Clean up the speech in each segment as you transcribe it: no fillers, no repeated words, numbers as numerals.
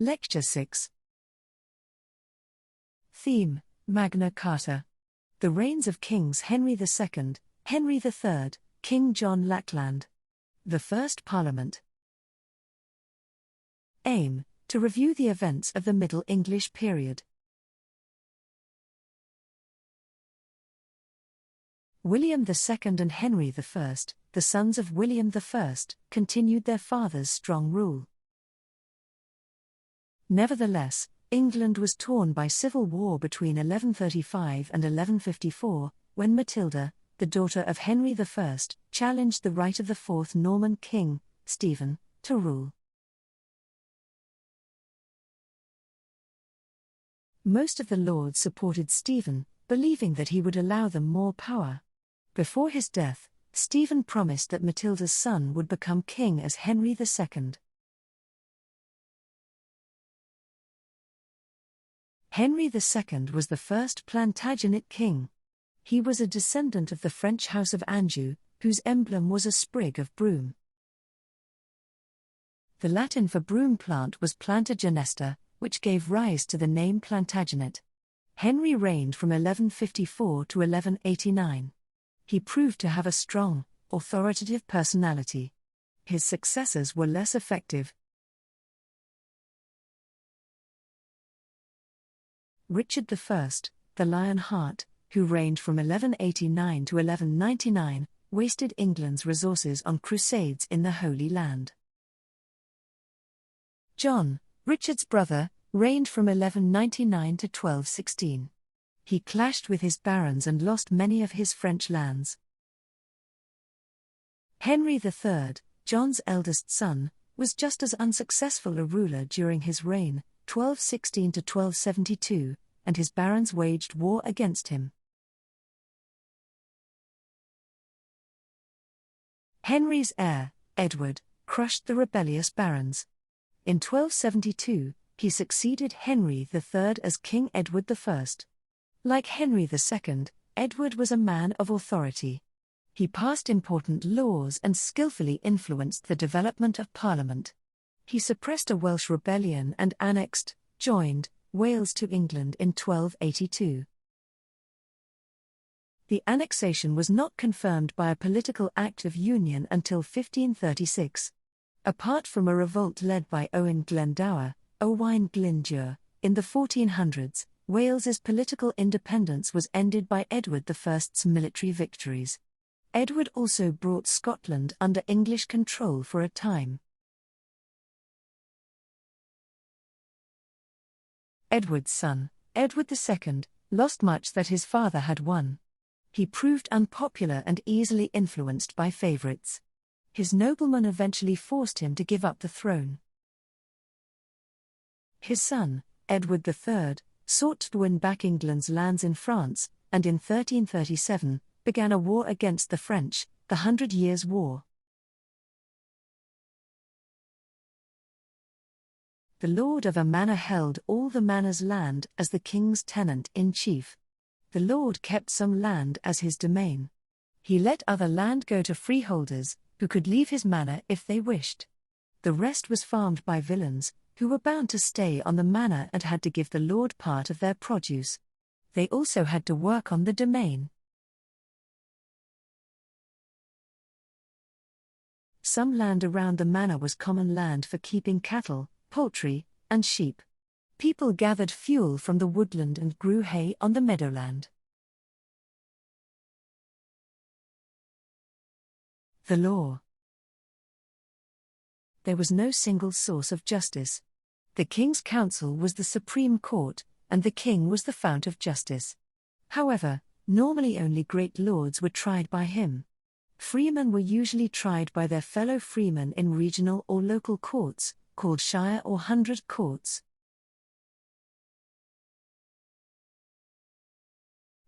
Lecture 6. Theme: Magna Carta. The reigns of Kings Henry II, Henry III, King John Lackland. The First Parliament. Aim: to review the events of the Middle English period. William II and Henry I, the sons of William I, continued their father's strong rule. Nevertheless, England was torn by civil war between 1135 and 1154, when Matilda, the daughter of Henry I, challenged the right of the fourth Norman king, Stephen, to rule. Most of the lords supported Stephen, believing that he would allow them more power. Before his death, Stephen promised that Matilda's son would become king as Henry II. Henry II was the first Plantagenet king. He was a descendant of the French House of Anjou, whose emblem was a sprig of broom. The Latin for broom plant was Plantagenesta, which gave rise to the name Plantagenet. Henry reigned from 1154 to 1189. He proved to have a strong, authoritative personality. His successors were less effective. Richard I, the Lionheart, who reigned from 1189 to 1199, wasted England's resources on crusades in the Holy Land. John, Richard's brother, reigned from 1199 to 1216. He clashed with his barons and lost many of his French lands. Henry III, John's eldest son, was just as unsuccessful a ruler during his reign, 1216 to 1272, and his barons waged war against him. Henry's heir, Edward, crushed the rebellious barons. In 1272, he succeeded Henry III as King Edward I. Like Henry II, Edward was a man of authority. He passed important laws and skillfully influenced the development of Parliament. He suppressed a Welsh rebellion and joined, Wales to England in 1282. The annexation was not confirmed by a political act of union until 1536. Apart from a revolt led by Owain Glendower, Owain Glyndŵr, in the 1400s, Wales's political independence was ended by Edward I's military victories. Edward also brought Scotland under English control for a time. Edward's son, Edward II, lost much that his father had won. He proved unpopular and easily influenced by favorites. His noblemen eventually forced him to give up the throne. His son, Edward III, sought to win back England's lands in France, and in 1337, began a war against the French, the 100 Years' War. The lord of a manor held all the manor's land as the king's tenant-in-chief. The lord kept some land as his domain. He let other land go to freeholders, who could leave his manor if they wished. The rest was farmed by villeins, who were bound to stay on the manor and had to give the lord part of their produce. They also had to work on the domain. Some land around the manor was common land for keeping cattle, poultry, and sheep. People gathered fuel from the woodland and grew hay on the meadowland. The law. There was no single source of justice. The King's Council was the supreme court, and the king was the fount of justice. However, normally only great lords were tried by him. Freemen were usually tried by their fellow freemen in regional or local courts, called shire or hundred courts.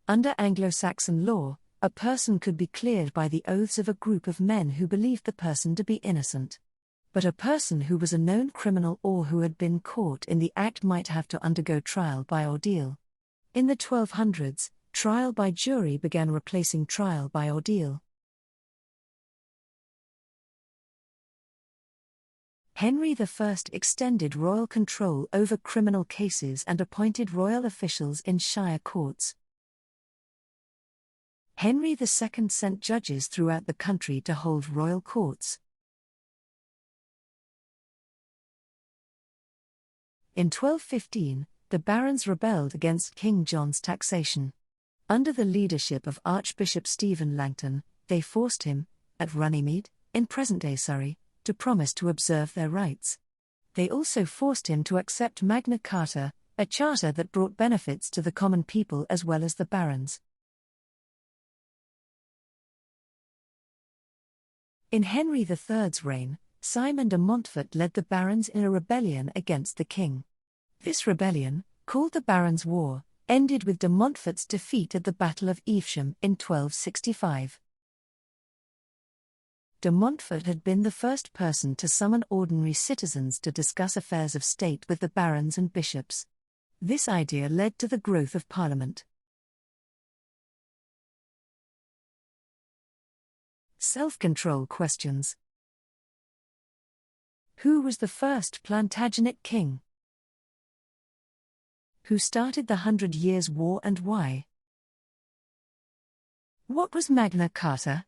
Under Anglo-Saxon law, a person could be cleared by the oaths of a group of men who believed the person to be innocent. But a person who was a known criminal or who had been caught in the act might have to undergo trial by ordeal. In the 1200s, trial by jury began replacing trial by ordeal. Henry I extended royal control over criminal cases and appointed royal officials in shire courts. Henry II sent judges throughout the country to hold royal courts. In 1215, the barons rebelled against King John's taxation. Under the leadership of Archbishop Stephen Langton, they forced him, at Runnymede, in present-day Surrey, to promise to observe their rights. They also forced him to accept Magna Carta, a charter that brought benefits to the common people as well as the barons. In Henry III's reign, Simon de Montfort led the barons in a rebellion against the king. This rebellion, called the Barons' War, ended with de Montfort's defeat at the Battle of Evesham in 1265. De Montfort had been the first person to summon ordinary citizens to discuss affairs of state with the barons and bishops. This idea led to the growth of Parliament. Self-control questions. Who was the first Plantagenet king? Who started the 100 Years' War and why? What was Magna Carta?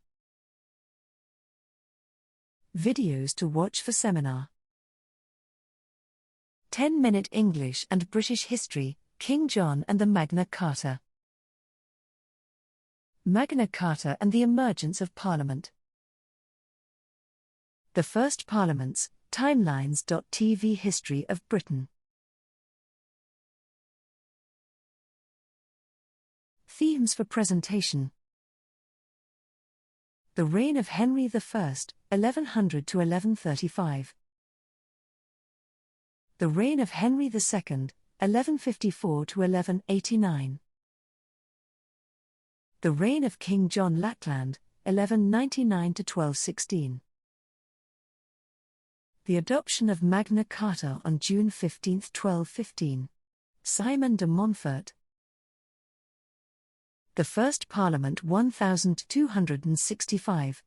Videos to watch for seminar. 10-minute English and British history, King John and the Magna Carta. Magna Carta and the emergence of Parliament. The first parliaments, timelines.tv History of Britain. Themes for presentation. The reign of Henry I, 1100 to 1135. The reign of Henry II, 1154 to 1189. The reign of King John Lackland, 1199 to 1216. The adoption of Magna Carta on June 15, 1215. Simon de Montfort. The first Parliament 1265.